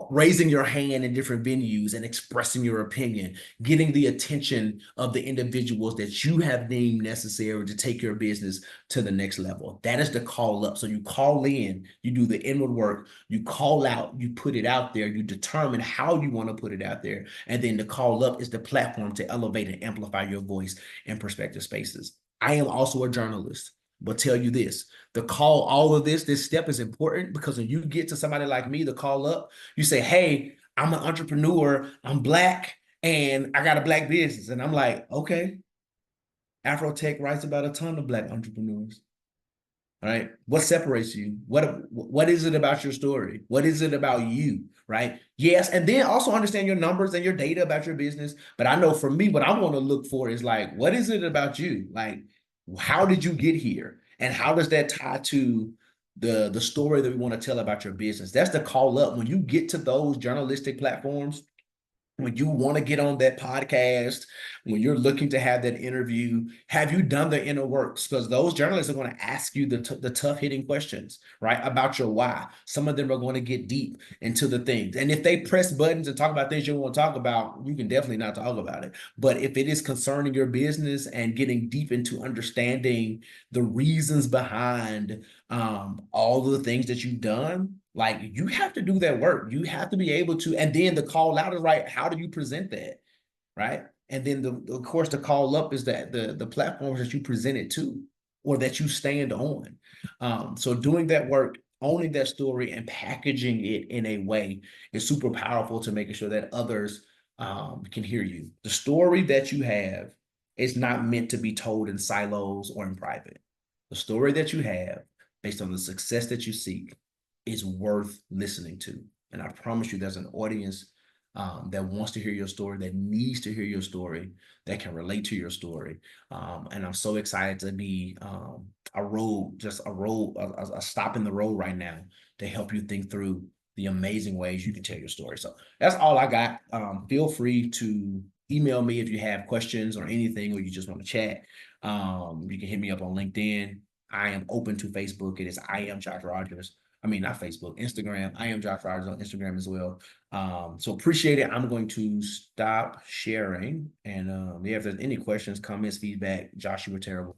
raising your hand in different venues and expressing your opinion, getting the attention of the individuals that you have deemed necessary to take your business to the next level. That is the call up. So you call in, you do the inward work, you call out, you put it out there, you determine how you want to put it out there. And then the call up is the platform to elevate and amplify your voice in prospective spaces. I am also a journalist, but tell you this, all of this step is important, because when you get to somebody like me, the call up, you say, hey, I'm an entrepreneur, I'm Black, and I got a Black business. And I'm like, okay, AfroTech writes about a ton of Black entrepreneurs. All right. What separates you? What is it about your story? What is it about you? Right. Yes. And then also understand your numbers and your data about your business. But I know for me, what I want to look for is like, what is it about you? Like, how did you get here? And how does that tie to the story that we want to tell about your business? That's the call up. When you get to those journalistic platforms, when you want to get on that podcast, when you're looking to have that interview, have you done the inner works? Because those journalists are going to ask you the tough hitting questions, right? About your why. Some of them are going to get deep into the things. And if they press buttons and talk about things you want to talk about, you can definitely not talk about it. But if it is concerning your business and getting deep into understanding the reasons behind all of the things that you've done, like, you have to do that work. You have to be able to, and then the call out is right. How do you present that? Right. And then of course, the call up is that the platforms that you present it to or that you stand on. So doing that work, owning that story and packaging it in a way is super powerful to making sure that others can hear you. The story that you have is not meant to be told in silos or in private. The story that you have, based on the success that you seek, is worth listening to. And I promise you there's an audience that wants to hear your story, that needs to hear your story, that can relate to your story. And I'm so excited to be a stop in the road right now to help you think through the amazing ways you can tell your story. So that's all I got. Feel free to email me if you have questions or anything, or you just want to chat. You can hit me up on LinkedIn. I am open to Facebook. It is I am Josh Rodgers. I mean, not Facebook, Instagram. I am Josh Rodgers on Instagram as well. So appreciate it. I'm going to stop sharing. And yeah, if there's any questions, comments, feedback, Josh, you were terrible,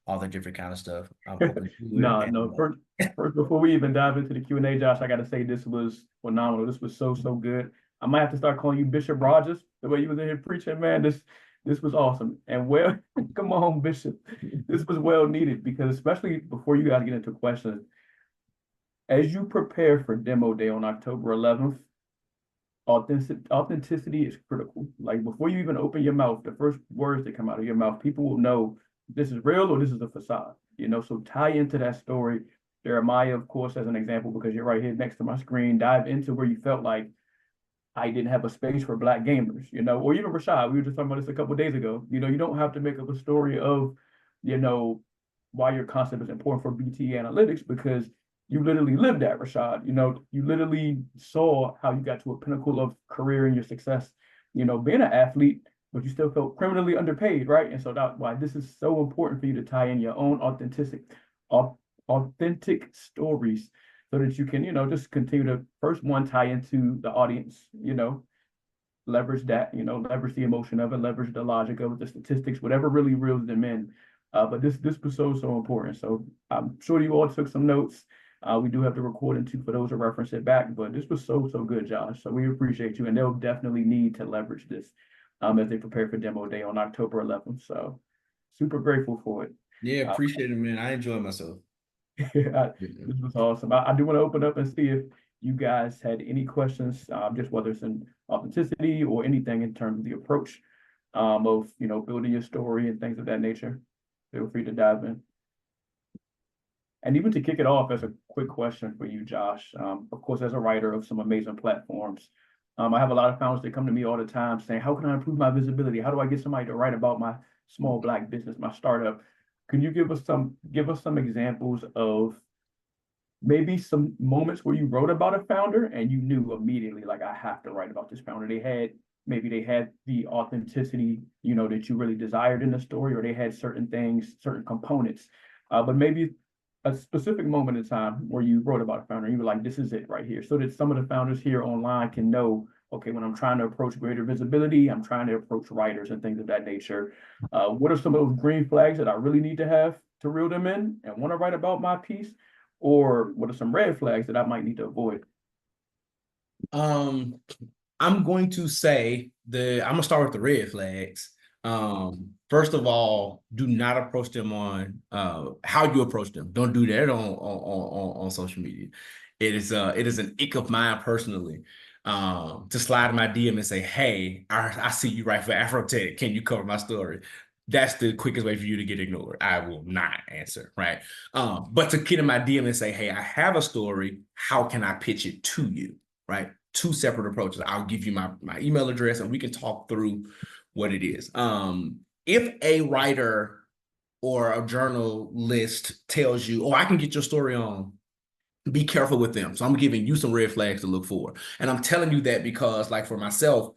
all that different kind of stuff. I'm open to it. No. First, before we even dive into the Q&A, Josh, I got to say this was phenomenal. This was so good. I might have to start calling you Bishop Rodgers, the way you was in here preaching, man. This was awesome. And come on, Bishop. This was well needed, because especially before you guys get into questions, as you prepare for demo day on October 11th, authenticity is critical. Like, before you even open your mouth, the first words that come out of your mouth, people will know this is real or this is a facade, so tie into that story. Jeremiah, of course, as an example, because you're right here next to my screen, dive into where you felt like I didn't have a space for Black gamers, or even Rashad. We were just talking about this a couple of days ago. You don't have to make up a story of, why your concept is important for BT analytics, because you literally lived that, Rashad. You literally saw how you got to a pinnacle of career and your success, being an athlete, but you still felt criminally underpaid, right? And so that's why this is so important for you to tie in your own authentic stories, so that you can, just continue to, first one, tie into the audience, leverage that, leverage the emotion of it, leverage the logic of it, the statistics, whatever really reels them in. But this was so important. So I'm sure you all took some notes. We do have the recording too for those who reference it back, but this was so good, Josh. So we appreciate you, and they'll definitely need to leverage this as they prepare for demo day on October 11th. So super grateful for it. Yeah, appreciate it, man. I enjoyed myself. This was awesome. I do want to open up and see if you guys had any questions, just whether it's in authenticity or anything in terms of the approach of building your story and things of that nature. Feel free to dive in. And even to kick it off, as a quick question for you, Josh, of course, as a writer of some amazing platforms, I have a lot of founders that come to me all the time saying, how can I improve my visibility? How do I get somebody to write about my small Black business, my startup? Can you give us some examples of maybe some moments where you wrote about a founder and you knew immediately, like, I have to write about this founder? They had the authenticity, that you really desired in the story, or they had certain things, certain components, but maybe a specific moment in time where you wrote about a founder and you were like, this is it right here, so that some of the founders here online can know, okay, when I'm trying to approach greater visibility, I'm trying to approach writers and things of that nature. What are some of those green flags that I really need to have to reel them in and want to write about my piece? Or what are some red flags that I might need to avoid? I'm going to say I'm gonna start with the red flags. First of all, do not approach them on how you approach them. Don't do that on social media. It is an ick of mine personally. To slide in my DM and say, hey, I see you write for AfroTech. Can you cover my story? That's the quickest way for you to get ignored. I will not answer, right? But to get in my DM and say, hey, I have a story. How can I pitch it to you, right? Two separate approaches. I'll give you my email address and we can talk through what it is. If a writer or a journalist tells you, oh, I can get your story on, be careful with them. So I'm giving you some red flags to look for. And I'm telling you that because, like, for myself,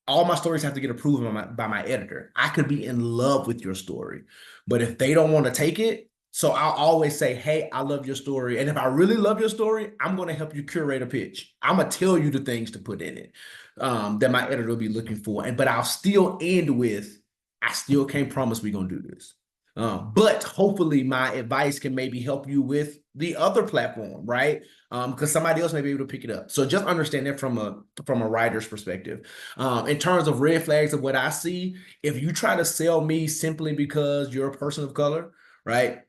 all my stories have to get approved by my editor. I could be in love with your story, but if they don't want to take it, so I'll always say, hey, I love your story. And if I really love your story, I'm going to help you curate a pitch. I'm going to tell you the things to put in it that my editor will be looking for. But I'll still end with, I still can't promise we're going to do this. But hopefully my advice can maybe help you with the other platform, right? Because somebody else may be able to pick it up. So just understand that from a writer's perspective. In terms of red flags of what I see, if you try to sell me simply because you're a person of color, right?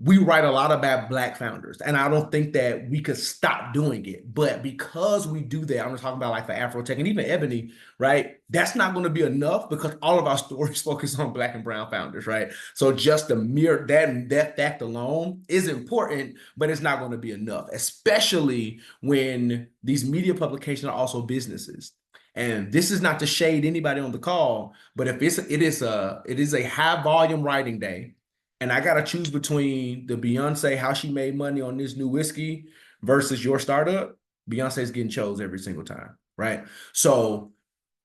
We write a lot about Black founders, and I don't think that we could stop doing it. But because we do that, I'm just talking about like for AfroTech and even Ebony, right? That's not going to be enough because all of our stories focus on Black and brown founders, right? So just the mere that fact alone is important, but it's not going to be enough, especially when these media publications are also businesses. And this is not to shade anybody on the call, but if it is a high volume writing day, and I got to choose between the Beyonce, how she made money on this new whiskey versus your startup, Beyonce's getting chose every single time, right? So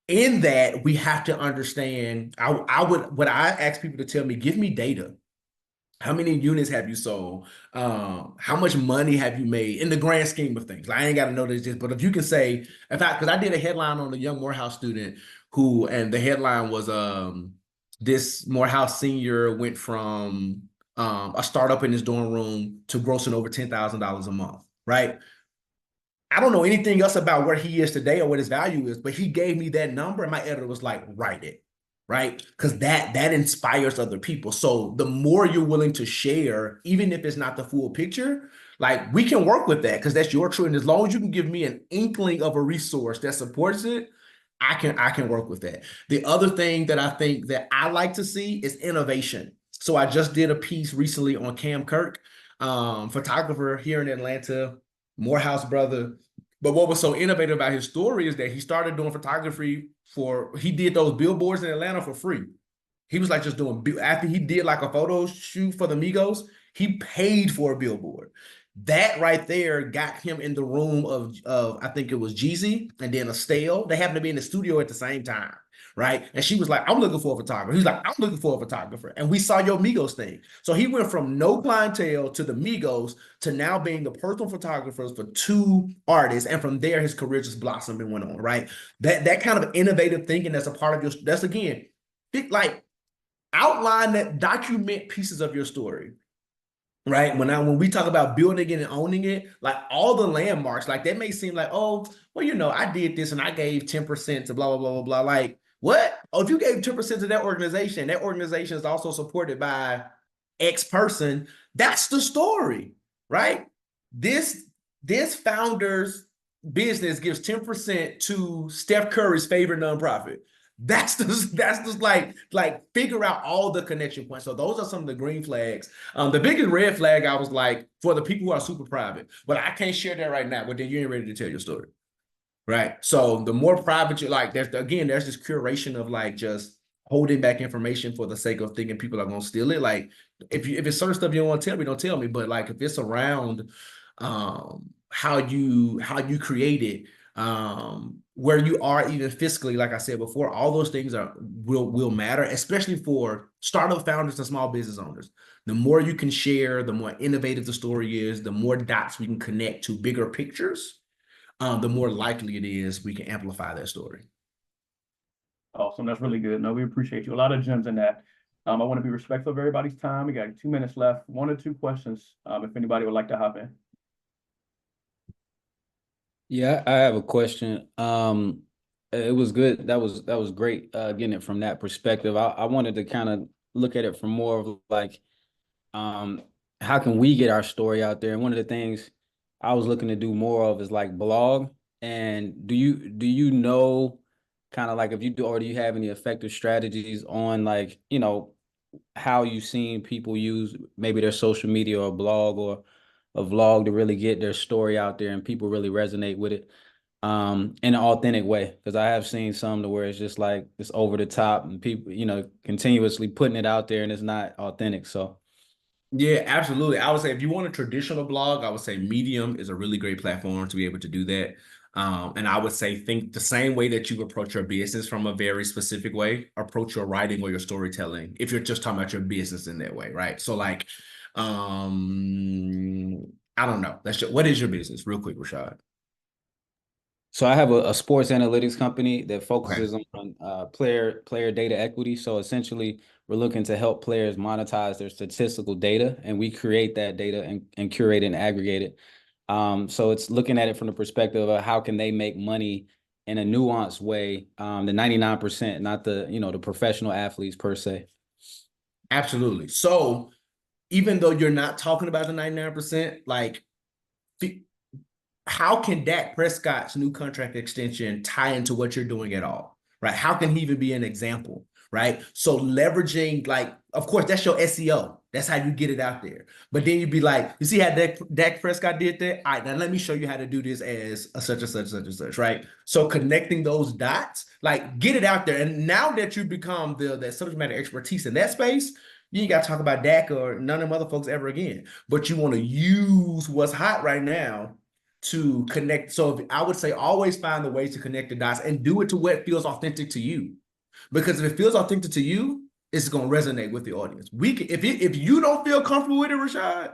in that, we have to understand, what I ask people to tell me, give me data. How many units have you sold? How much money have you made in the grand scheme of things? Like, I ain't got to know this, but if you can say, because I did a headline on a young Morehouse student and the headline was, this Morehouse senior went from a startup in his dorm room to grossing over $10,000 a month, right? I don't know anything else about where he is today or what his value is, but he gave me that number and my editor was like, write it, right? Because that inspires other people. So the more you're willing to share, even if it's not the full picture, like we can work with that because that's your truth. And as long as you can give me an inkling of a resource that supports it, I can work with that. The other thing that I think that I like to see is innovation. So I just did a piece recently on Cam Kirk, photographer here in Atlanta, Morehouse brother. But what was so innovative about his story is that he started doing photography he did those billboards in Atlanta for free. He was like just doing, after he did like a photo shoot for the Migos, he paid for a billboard. That right there got him in the room of I think it was Jeezy and then Estelle. They happened to be in the studio at the same time, right? And she was like, I'm looking for a photographer. He's like, I'm looking for a photographer. And we saw your Migos thing. So he went from no clientele to the Migos to now being the personal photographers for two artists. And from there, his career just blossomed and went on, right? That kind of innovative thinking that's a part of that's again, like outline that, document pieces of your story. Right. When we talk about building it and owning it, like all the landmarks, like that may seem like, oh, well, I did this and I gave 10% to blah, blah, blah, blah, blah. Like, what? Oh, if you gave 10% to that organization is also supported by X person. That's the story, right? This founder's business gives 10% to Steph Curry's favorite nonprofit. That's just like figure out all the connection points. So those are some of the green flags. The biggest red flag, I was like, for the people who are super private, but I can't share that right now, but then you ain't ready to tell your story. Right. So the more private you like, there's this curation of like just holding back information for the sake of thinking people are gonna steal it. Like if it's certain stuff you don't want to tell me, don't tell me. But like if it's around how you create it, where you are even fiscally, like I said before, all those things will matter, especially for startup founders and small business owners. The more you can share, the more innovative the story is, the more dots we can connect to bigger pictures, the more likely it is we can amplify that story. Awesome. That's really good. No, we appreciate you. A lot of gems in that. I want to be respectful of everybody's time. We got 2 minutes left. 1 or 2 questions, if anybody would like to hop in. Yeah, I have a question. It was good. That was great, getting it from that perspective. I wanted to kind of look at it from more of like, how can we get our story out there? And one of the things I was looking to do more of is like blog. And do you know kind of like if you do, or do you have any effective strategies on like, how you've seen people use maybe their social media or blog or a vlog to really get their story out there and people really resonate with it in an authentic way? Because I have seen some to where it's just like it's over the top and people, continuously putting it out there and it's not authentic. So yeah, absolutely. I would say if you want a traditional blog, I would say Medium is a really great platform to be able to do that. And I would say think the same way that you approach your business from a very specific way, approach your writing or your storytelling if you're just talking about your business in that way, right? So like, I don't know. What is your business? Real quick, Rashad. So I have a sports analytics company that Okay. focuses on player data equity. So essentially, we're looking to help players monetize their statistical data, and we create that data and curate and aggregate it. So it's looking at it from the perspective of how can they make money in a nuanced way, the 99%, not the professional athletes per se. Absolutely. So even though you're not talking about the 99%, like how can Dak Prescott's new contract extension tie into what you're doing at all, right? How can he even be an example, right? So leveraging, like, of course, that's your SEO. That's how you get it out there. But then you'd be like, you see how Dak Prescott did that? All right, now let me show you how to do this as a such and such, such and such, right? So connecting those dots, like get it out there. And now that you become the subject matter expertise in that space, you ain't got to talk about Dak or none of them other folks ever again. But you want to use what's hot right now to connect. So I would say always find the ways to connect the dots and do it to what feels authentic to you. Because if it feels authentic to you, it's going to resonate with the audience. If you don't feel comfortable with it, Rashad,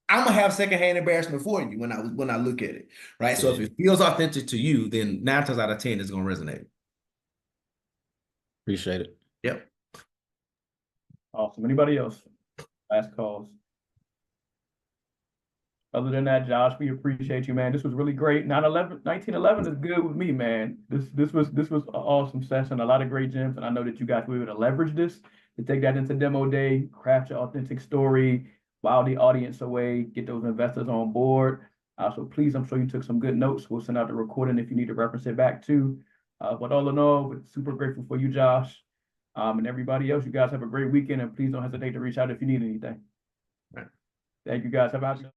I'm gonna have secondhand embarrassment for you when I look at it, right? So if it feels authentic to you, then 9 times out of 10 it's going to resonate. Appreciate it. Yep. Awesome. Anybody else? Last calls. Other than that, Josh, we appreciate you, man. This was really great. 1911 is good with me, man. This was an awesome session. A lot of great gems, and I know that you guys were able to leverage this to take that into demo day, craft your authentic story, wow the audience away, get those investors on board. So please, I'm sure you took some good notes. We'll send out the recording if you need to reference it back too. But all in all, we're super grateful for you, Josh, and everybody else. You guys have a great weekend, and please don't hesitate to reach out if you need anything. Right. Thank you guys. Have a